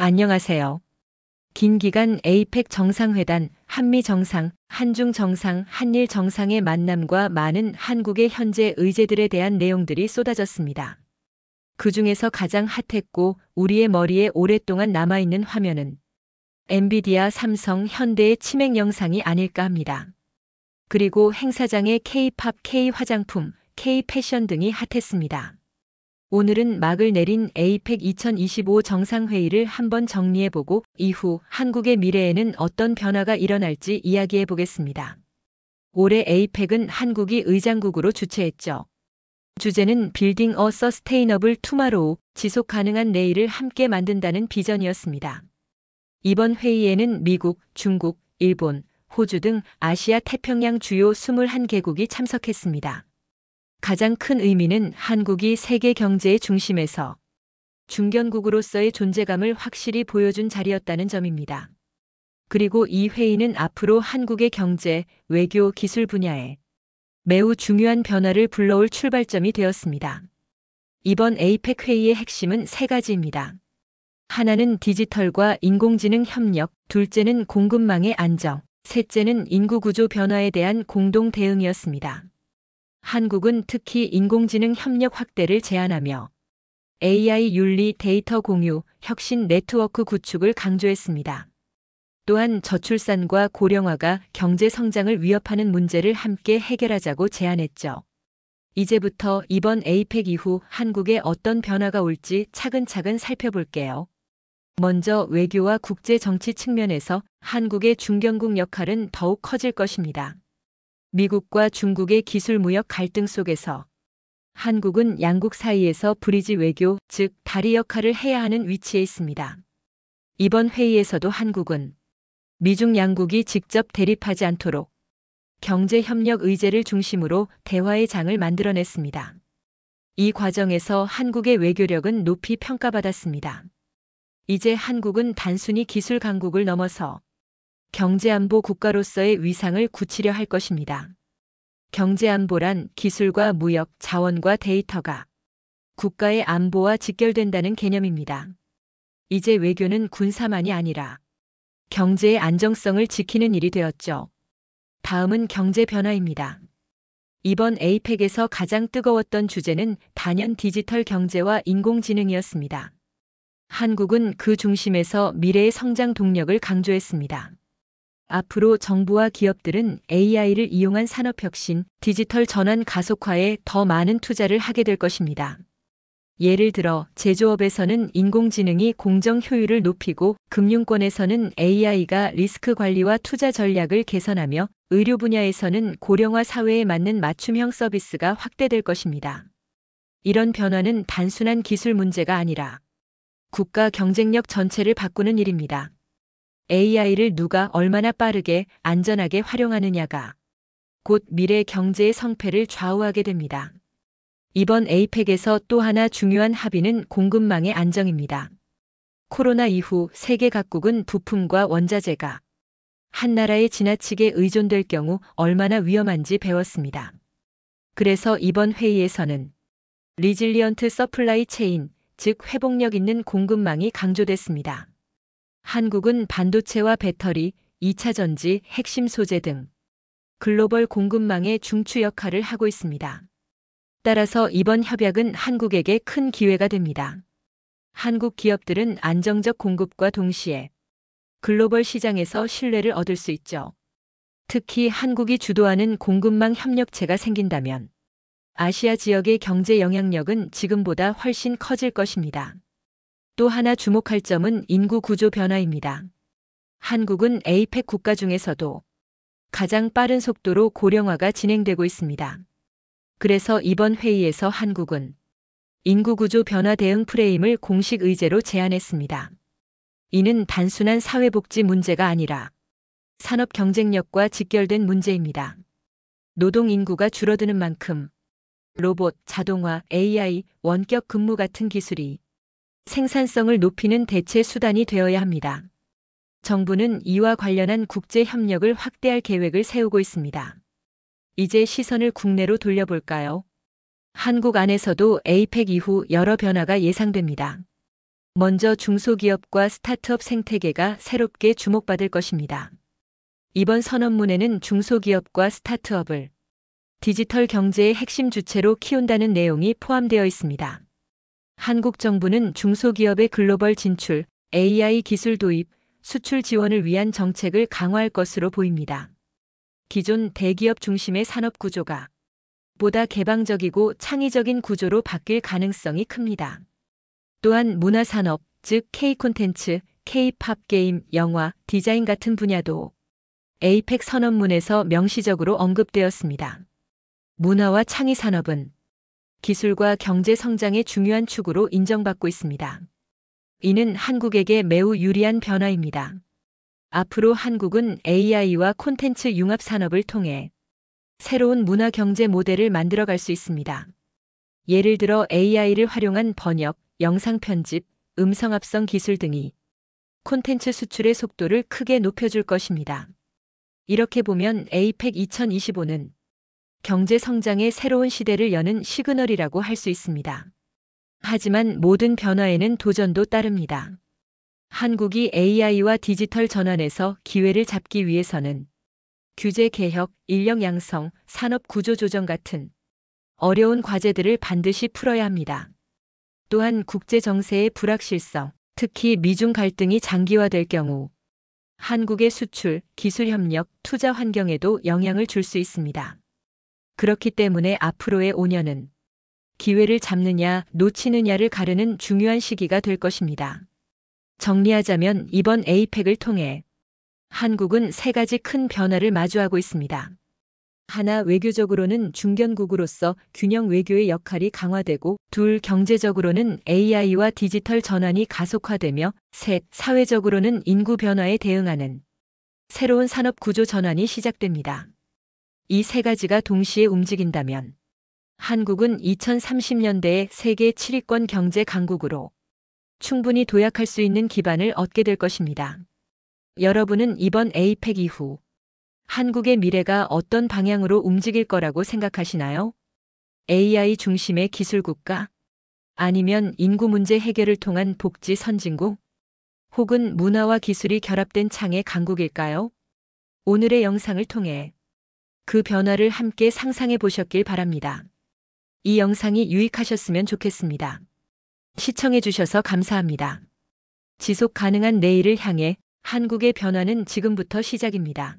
안녕하세요. 긴 기간 에이펙 정상회담, 한미 정상, 한중 정상, 한일 정상의 만남과 많은 한국의 현재 의제들에 대한 내용들이 쏟아졌습니다. 그 중에서 가장 핫했고 우리의 머리에 오랫동안 남아있는 화면은 엔비디아, 삼성, 현대의 치맥 영상이 아닐까 합니다. 그리고 행사장의 K-팝, K-화장품, K-패션 등이 핫했습니다. 오늘은 막을 내린 에이펙 2025 정상회의를 한번 정리해보고 이후 한국의 미래에는 어떤 변화가 일어날지 이야기해보겠습니다. 올해 에이펙은 한국이 의장국으로 주최했죠. 주제는 빌딩 어 서스테이너블 투마로우, 지속 가능한 내일을 함께 만든다는 비전이었습니다. 이번 회의에는 미국, 중국, 일본, 호주 등 아시아 태평양 주요 21개국이 참석했습니다. 가장 큰 의미는 한국이 세계 경제의 중심에서 중견국으로서의 존재감을 확실히 보여준 자리였다는 점입니다. 그리고 이 회의는 앞으로 한국의 경제, 외교, 기술 분야에 매우 중요한 변화를 불러올 출발점이 되었습니다. 이번 에이펙 회의의 핵심은 세 가지입니다. 하나는 디지털과 인공지능 협력, 둘째는 공급망의 안정, 셋째는 인구구조 변화에 대한 공동 대응이었습니다. 한국은 특히 인공지능 협력 확대를 제안하며 AI 윤리 데이터 공유, 혁신 네트워크 구축을 강조했습니다. 또한 저출산과 고령화가 경제 성장을 위협하는 문제를 함께 해결하자고 제안했죠. 이제부터 이번 에이펙 이후 한국에 어떤 변화가 올지 차근차근 살펴볼게요. 먼저 외교와 국제 정치 측면에서 한국의 중견국 역할은 더욱 커질 것입니다. 미국과 중국의 기술 무역 갈등 속에서 한국은 양국 사이에서 브리지 외교, 즉 다리 역할을 해야 하는 위치에 있습니다. 이번 회의에서도 한국은 미중 양국이 직접 대립하지 않도록 경제협력 의제를 중심으로 대화의 장을 만들어냈습니다. 이 과정에서 한국의 외교력은 높이 평가받았습니다. 이제 한국은 단순히 기술 강국을 넘어서 경제안보 국가로서의 위상을 굳히려 할 것입니다. 경제안보란 기술과 무역, 자원과 데이터가 국가의 안보와 직결된다는 개념입니다. 이제 외교는 군사만이 아니라 경제의 안정성을 지키는 일이 되었죠. 다음은 경제 변화입니다. 이번 에이펙에서 가장 뜨거웠던 주제는 단연 디지털 경제와 인공지능이었습니다. 한국은 그 중심에서 미래의 성장 동력을 강조했습니다. 앞으로 정부와 기업들은 AI를 이용한 산업혁신, 디지털 전환 가속화에 더 많은 투자를 하게 될 것입니다. 예를 들어 제조업에서는 인공지능이 공정 효율을 높이고 금융권에서는 AI가 리스크 관리와 투자 전략을 개선하며 의료 분야에서는 고령화 사회에 맞는 맞춤형 서비스가 확대될 것입니다. 이런 변화는 단순한 기술 문제가 아니라 국가 경쟁력 전체를 바꾸는 일입니다. AI를 누가 얼마나 빠르게 안전하게 활용하느냐가 곧 미래 경제의 성패를 좌우하게 됩니다. 이번 에이펙에서 또 하나 중요한 합의는 공급망의 안정입니다. 코로나 이후 세계 각국은 부품과 원자재가 한 나라에 지나치게 의존될 경우 얼마나 위험한지 배웠습니다. 그래서 이번 회의에서는 리질리언트 서플라이 체인, 즉 회복력 있는 공급망이 강조됐습니다. 한국은 반도체와 배터리, 2차 전지, 핵심 소재 등 글로벌 공급망의 중추 역할을 하고 있습니다. 따라서 이번 협약은 한국에게 큰 기회가 됩니다. 한국 기업들은 안정적 공급과 동시에 글로벌 시장에서 신뢰를 얻을 수 있죠. 특히 한국이 주도하는 공급망 협력체가 생긴다면 아시아 지역의 경제 영향력은 지금보다 훨씬 커질 것입니다. 또 하나 주목할 점은 인구 구조 변화입니다. 한국은 에이펙 국가 중에서도 가장 빠른 속도로 고령화가 진행되고 있습니다. 그래서 이번 회의에서 한국은 인구 구조 변화 대응 프레임을 공식 의제로 제안했습니다. 이는 단순한 사회복지 문제가 아니라 산업 경쟁력과 직결된 문제입니다. 노동 인구가 줄어드는 만큼 로봇, 자동화, AI, 원격 근무 같은 기술이 생산성을 높이는 대체 수단이 되어야 합니다. 정부는 이와 관련한 국제 협력을 확대할 계획을 세우고 있습니다. 이제 시선을 국내로 돌려볼까요? 한국 안에서도 에이펙 이후 여러 변화가 예상됩니다. 먼저 중소기업과 스타트업 생태계가 새롭게 주목받을 것입니다. 이번 선언문에는 중소기업과 스타트업을 디지털 경제의 핵심 주체로 키운다는 내용이 포함되어 있습니다. 한국 정부는 중소기업의 글로벌 진출, AI 기술 도입, 수출 지원을 위한 정책을 강화할 것으로 보입니다. 기존 대기업 중심의 산업 구조가 보다 개방적이고 창의적인 구조로 바뀔 가능성이 큽니다. 또한 문화산업, 즉 K 콘텐츠, K-팝 게임, 영화, 디자인 같은 분야도 에이펙 선언문에서 명시적으로 언급되었습니다. 문화와 창의 산업은 기술과 경제 성장의 중요한 축으로 인정받고 있습니다. 이는 한국에게 매우 유리한 변화입니다. 앞으로 한국은 AI와 콘텐츠 융합 산업을 통해 새로운 문화 경제 모델을 만들어갈 수 있습니다. 예를 들어 AI를 활용한 번역, 영상 편집, 음성 합성 기술 등이 콘텐츠 수출의 속도를 크게 높여줄 것입니다. 이렇게 보면 에이펙 2025는 경제 성장의 새로운 시대를 여는 시그널이라고 할 수 있습니다. 하지만 모든 변화에는 도전도 따릅니다. 한국이 AI와 디지털 전환에서 기회를 잡기 위해서는 규제 개혁, 인력 양성, 산업 구조 조정 같은 어려운 과제들을 반드시 풀어야 합니다. 또한 국제 정세의 불확실성, 특히 미중 갈등이 장기화될 경우 한국의 수출, 기술 협력, 투자 환경에도 영향을 줄 수 있습니다. 그렇기 때문에 앞으로의 5년은 기회를 잡느냐, 놓치느냐를 가르는 중요한 시기가 될 것입니다. 정리하자면 이번 에이펙을 통해 한국은 세 가지 큰 변화를 마주하고 있습니다. 하나, 외교적으로는 중견국으로서 균형 외교의 역할이 강화되고, 둘, 경제적으로는 AI와 디지털 전환이 가속화되며, 셋, 사회적으로는 인구 변화에 대응하는 새로운 산업 구조 전환이 시작됩니다. 이 세 가지가 동시에 움직인다면 한국은 2030년대의 세계 7위권 경제 강국으로 충분히 도약할 수 있는 기반을 얻게 될 것입니다. 여러분은 이번 에이펙 이후 한국의 미래가 어떤 방향으로 움직일 거라고 생각하시나요? AI 중심의 기술 국가? 아니면 인구 문제 해결을 통한 복지 선진국? 혹은 문화와 기술이 결합된 창의 강국일까요? 오늘의 영상을 통해 그 변화를 함께 상상해 보셨길 바랍니다. 이 영상이 유익하셨으면 좋겠습니다. 시청해 주셔서 감사합니다. 지속 가능한 내일을 향해 한국의 변화는 지금부터 시작입니다.